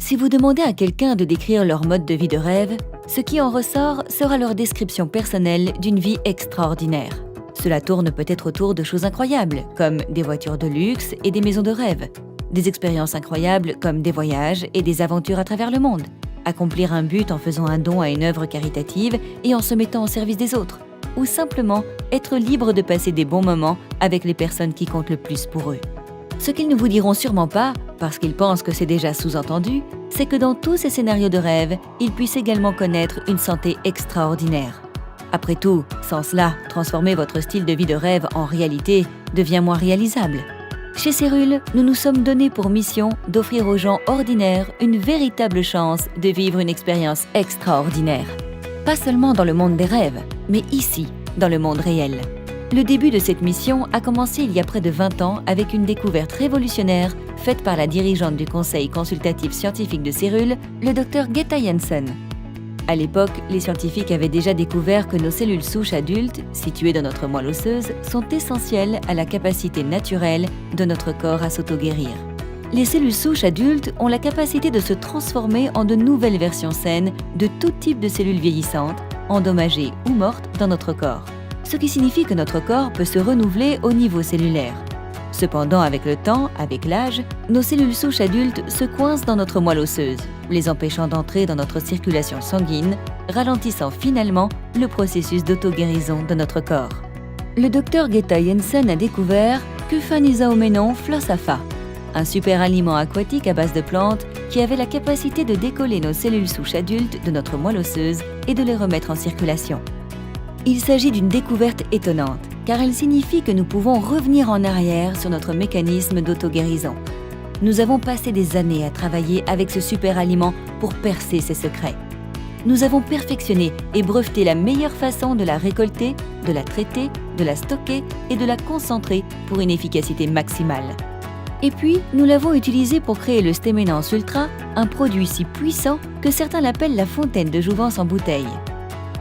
Si vous demandez à quelqu'un de décrire leur mode de vie de rêve, ce qui en ressort sera leur description personnelle d'une vie extraordinaire. Cela tourne peut-être autour de choses incroyables, comme des voitures de luxe et des maisons de rêve, des expériences incroyables comme des voyages et des aventures à travers le monde, accomplir un but en faisant un don à une œuvre caritative et en se mettant au service des autres, ou simplement être libre de passer des bons moments avec les personnes qui comptent le plus pour eux. Ce qu'ils ne vous diront sûrement pas, parce qu'ils pensent que c'est déjà sous-entendu, c'est que dans tous ces scénarios de rêve, ils puissent également connaître une santé extraordinaire. Après tout, sans cela, transformer votre style de vie de rêve en réalité devient moins réalisable. Chez Cérule, nous nous sommes donnés pour mission d'offrir aux gens ordinaires une véritable chance de vivre une expérience extraordinaire. Pas seulement dans le monde des rêves, mais ici, dans le monde réel. Le début de cette mission a commencé il y a près de 20 ans avec une découverte révolutionnaire faite par la dirigeante du conseil consultatif scientifique de Cérule, le Dr Greta Jensen. À l'époque, les scientifiques avaient déjà découvert que nos cellules souches adultes, situées dans notre moelle osseuse, sont essentielles à la capacité naturelle de notre corps à s'auto-guérir. Les cellules souches adultes ont la capacité de se transformer en de nouvelles versions saines de tout type de cellules vieillissantes, endommagées ou mortes dans notre corps. Ce qui signifie que notre corps peut se renouveler au niveau cellulaire. Cependant, avec le temps, avec l'âge, nos cellules souches adultes se coincent dans notre moelle osseuse, les empêchant d'entrer dans notre circulation sanguine, ralentissant finalement le processus d'auto-guérison de notre corps. Le Dr Greta Jensen a découvert Cufanisaomenon flossafa, un super aliment aquatique à base de plantes qui avait la capacité de décoller nos cellules souches adultes de notre moelle osseuse et de les remettre en circulation. Il s'agit d'une découverte étonnante, car elle signifie que nous pouvons revenir en arrière sur notre mécanisme d'auto-guérison. Nous avons passé des années à travailler avec ce super aliment pour percer ses secrets. Nous avons perfectionné et breveté la meilleure façon de la récolter, de la traiter, de la stocker et de la concentrer pour une efficacité maximale. Et puis, nous l'avons utilisé pour créer le Stéménance Ultra, un produit si puissant que certains l'appellent la fontaine de jouvence en bouteille.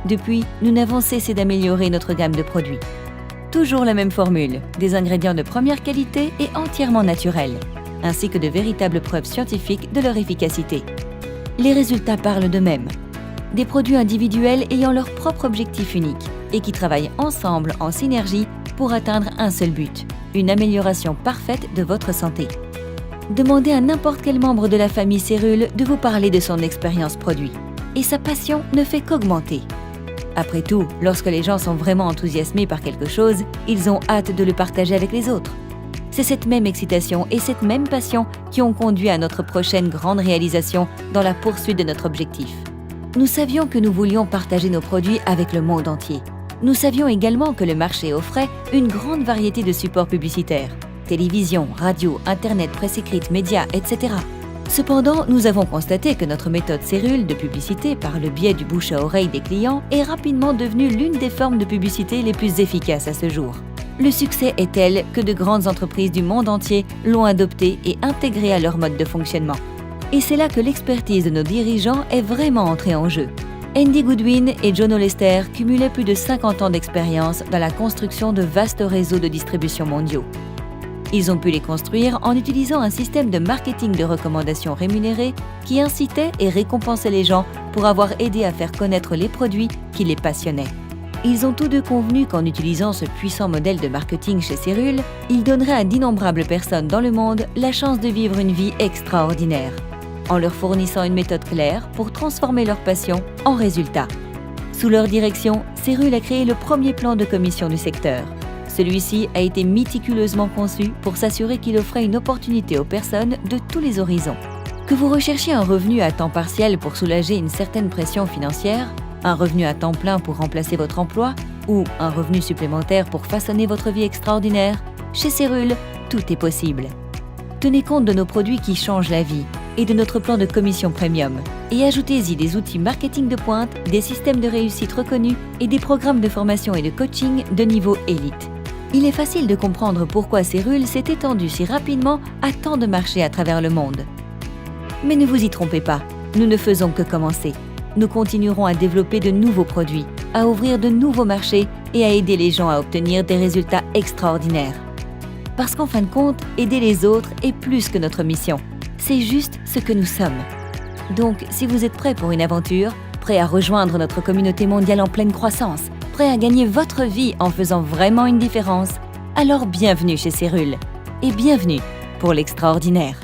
Depuis, nous n'avons cessé d'améliorer notre gamme de produits. Toujours la même formule, des ingrédients de première qualité et entièrement naturels, ainsi que de véritables preuves scientifiques de leur efficacité. Les résultats parlent d'eux-mêmes. Des produits individuels ayant leur propre objectif unique et qui travaillent ensemble en synergie pour atteindre un seul but, une amélioration parfaite de votre santé. Demandez à n'importe quel membre de la famille Cérule de vous parler de son expérience produit. Et sa passion ne fait qu'augmenter. Après tout, lorsque les gens sont vraiment enthousiasmés par quelque chose, ils ont hâte de le partager avec les autres. C'est cette même excitation et cette même passion qui ont conduit à notre prochaine grande réalisation dans la poursuite de notre objectif. Nous savions que nous voulions partager nos produits avec le monde entier. Nous savions également que le marché offrait une grande variété de supports publicitaires, télévision, radio, internet, presse écrite, médias, etc. Cependant, nous avons constaté que notre méthode Cérule de publicité par le biais du bouche à oreille des clients est rapidement devenue l'une des formes de publicité les plus efficaces à ce jour. Le succès est tel que de grandes entreprises du monde entier l'ont adopté et intégré à leur mode de fonctionnement. Et c'est là que l'expertise de nos dirigeants est vraiment entrée en jeu. Andy Goodwin et John Olester cumulaient plus de 50 ans d'expérience dans la construction de vastes réseaux de distribution mondiaux. Ils ont pu les construire en utilisant un système de marketing de recommandations rémunérées qui incitait et récompensait les gens pour avoir aidé à faire connaître les produits qui les passionnaient. Ils ont tous deux convenu qu'en utilisant ce puissant modèle de marketing chez Cérule, ils donneraient à d'innombrables personnes dans le monde la chance de vivre une vie extraordinaire, en leur fournissant une méthode claire pour transformer leur passion en résultat. Sous leur direction, Cérule a créé le premier plan de commission du secteur. Celui-ci a été méticuleusement conçu pour s'assurer qu'il offrait une opportunité aux personnes de tous les horizons. Que vous recherchiez un revenu à temps partiel pour soulager une certaine pression financière, un revenu à temps plein pour remplacer votre emploi ou un revenu supplémentaire pour façonner votre vie extraordinaire, chez Cérule, tout est possible. Tenez compte de nos produits qui changent la vie et de notre plan de commission premium et ajoutez-y des outils marketing de pointe, des systèmes de réussite reconnus et des programmes de formation et de coaching de niveau élite. Il est facile de comprendre pourquoi Cérule s'est étendue si rapidement à tant de marchés à travers le monde. Mais ne vous y trompez pas, nous ne faisons que commencer. Nous continuerons à développer de nouveaux produits, à ouvrir de nouveaux marchés et à aider les gens à obtenir des résultats extraordinaires. Parce qu'en fin de compte, aider les autres est plus que notre mission. C'est juste ce que nous sommes. Donc, si vous êtes prêt pour une aventure, prêt à rejoindre notre communauté mondiale en pleine croissance, prêt à gagner votre vie en faisant vraiment une différence, alors bienvenue chez Cyrul et bienvenue pour l'extraordinaire.